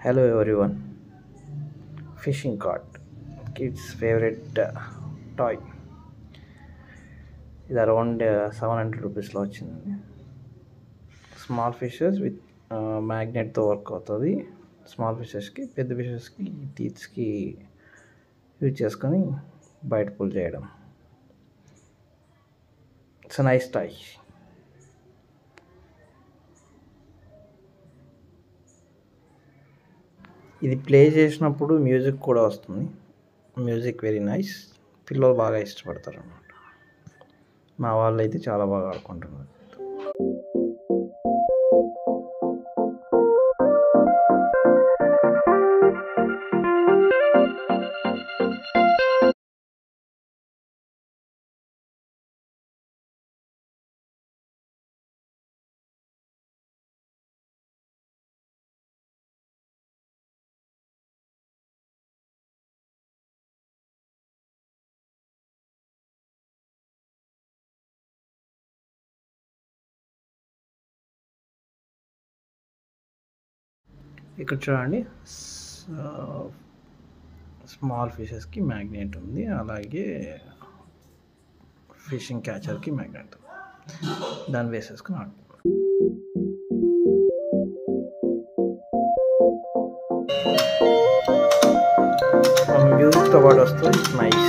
Hello everyone. Fishing cart, kids' favorite toy. ఇది around 700 రూపీస్లో వచ్చిందండి. స్మాల్ ఫిషెస్ విత్ మ్యాగ్నెట్తో వర్క్ అవుతుంది. స్మాల్ ఫిషెస్కి, పెద్ద ఫిషెస్కి టీత్స్కి యూజ్ చేసుకొని బయట పుల్ చేయడం. It's nice toy. ఇది ప్లే చేసినప్పుడు మ్యూజిక్ కూడా వస్తుంది. Music very nice. పిల్లలు బాగా ఇష్టపడతారు అన్నమాట. మా వాళ్ళు అయితే చాలా బాగా ఆడుకుంటున్నారు. ఇక్కడ చూడండి, స్మాల్ ఫిషెస్కి మ్యాగ్నెట్ ఉంది, అలాగే ఫిషింగ్ క్యాచర్కి మ్యాగ్నెట్. దాన్ని వేసేసుకుని ఆడుకుంటాం. మ్యూజిక్తో పాటు వస్తుంది. నైస్.